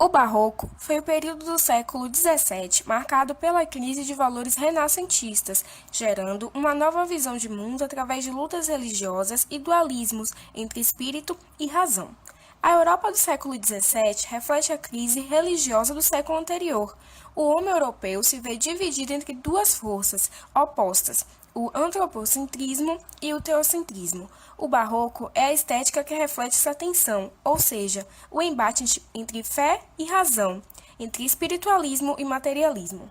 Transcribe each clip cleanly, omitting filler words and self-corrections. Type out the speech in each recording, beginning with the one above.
O Barroco foi o período do século XVII marcado pela crise de valores renascentistas, gerando uma nova visão de mundo através de lutas religiosas e dualismos entre espírito e razão. A Europa do século XVII reflete a crise religiosa do século anterior. O homem europeu se vê dividido entre duas forças opostas, o antropocentrismo e o teocentrismo. O barroco é a estética que reflete essa tensão, ou seja, o embate entre fé e razão, entre espiritualismo e materialismo.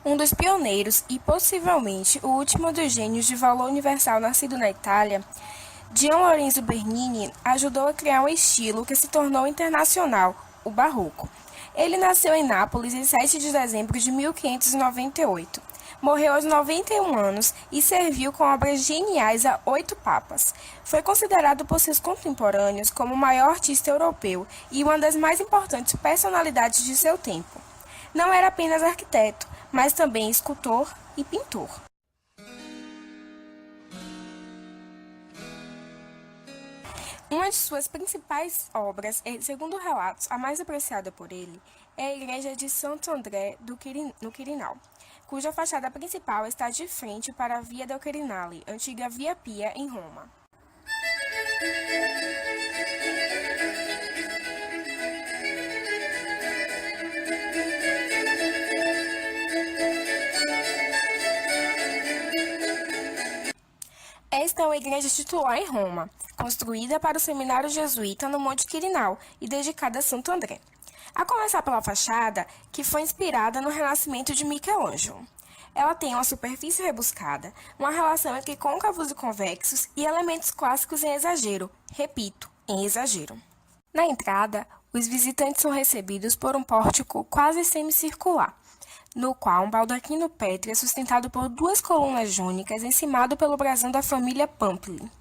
Um dos pioneiros e possivelmente o último dos gênios de valor universal nascido na Itália, Gian Lorenzo Bernini ajudou a criar um estilo que se tornou internacional, o barroco. Ele nasceu em Nápoles em 7 de dezembro de 1598. Morreu aos 91 anos e serviu com obras geniais a 8 papas. Foi considerado por seus contemporâneos como o maior artista europeu e uma das mais importantes personalidades de seu tempo. Não era apenas arquiteto, mas também escultor e pintor. Uma de suas principais obras, segundo relatos, a mais apreciada por ele, é a Igreja de Santo André no Quirinal, cuja fachada principal está de frente para a Via del Quirinale, antiga Via Pia, em Roma. Esta é uma igreja titular em Roma, construída para o seminário jesuíta no Monte Quirinal e dedicada a Santo André. A começar pela fachada, que foi inspirada no Renascimento de Michelangelo. Ela tem uma superfície rebuscada, uma relação entre côncavos e convexos e elementos clássicos em exagero. Repito, em exagero. Na entrada, os visitantes são recebidos por um pórtico quase semicircular, no qual um baldaquino pétreo é sustentado por 2 colunas jônicas encimado pelo brasão da família Pampili.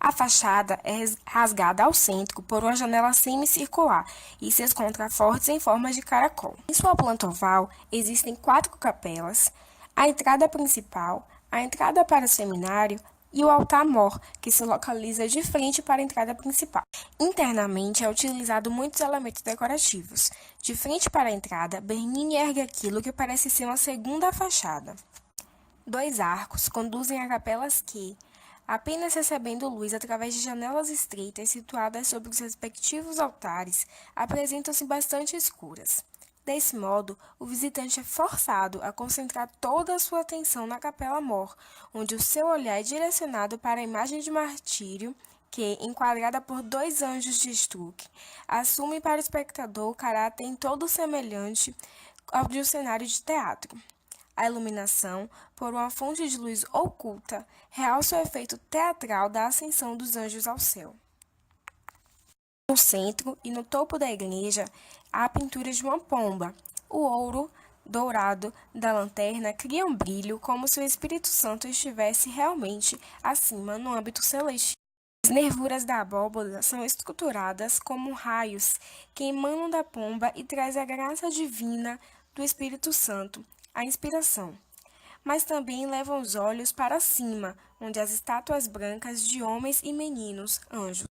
A fachada é rasgada ao centro por uma janela semicircular e seus contrafortes em forma de caracol. Em sua planta oval existem 4 capelas, a entrada principal, a entrada para o seminário e o altar-mor, que se localiza de frente para a entrada principal. Internamente é utilizado muitos elementos decorativos. De frente para a entrada, Bernini ergue aquilo que parece ser uma segunda fachada. 2 arcos conduzem a capelas que, apenas recebendo luz através de janelas estreitas situadas sobre os respectivos altares, apresentam-se bastante escuras. Desse modo, o visitante é forçado a concentrar toda a sua atenção na capela-mor, onde o seu olhar é direcionado para a imagem de martírio que, enquadrada por 2 anjos de estuque, assume para o espectador o caráter em todo semelhante ao de um cenário de teatro. A iluminação, por uma fonte de luz oculta, realça o efeito teatral da ascensão dos anjos ao céu. No centro e no topo da igreja, há a pintura de uma pomba. O ouro dourado da lanterna cria um brilho como se o Espírito Santo estivesse realmente acima no âmbito celestial. As nervuras da abóbada são estruturadas como raios que emanam da pomba e traz a graça divina do Espírito Santo, a inspiração. Mas também levam os olhos para cima, onde as estátuas brancas de homens e meninos, anjos.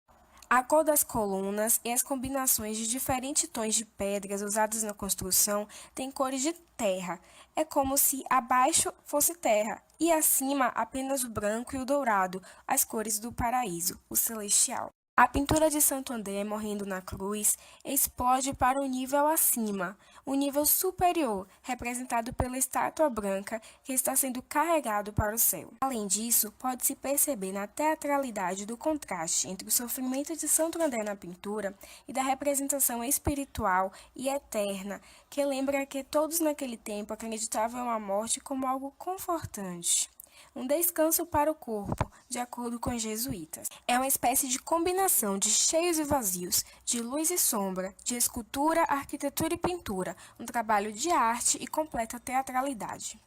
A cor das colunas e as combinações de diferentes tons de pedras usadas na construção têm cores de terra. É como se abaixo fosse terra e acima apenas o branco e o dourado, as cores do paraíso, o celestial. A pintura de Santo André morrendo na cruz explode para o nível acima, o nível superior, representado pela estátua branca que está sendo carregado para o céu. Além disso, pode-se perceber na teatralidade do contraste entre o sofrimento de Santo André na pintura e da representação espiritual e eterna, que lembra que todos naquele tempo acreditavam a morte como algo confortante. Um descanso para o corpo, de acordo com os jesuítas. É uma espécie de combinação de cheios e vazios, de luz e sombra, de escultura, arquitetura e pintura, um trabalho de arte e completa teatralidade.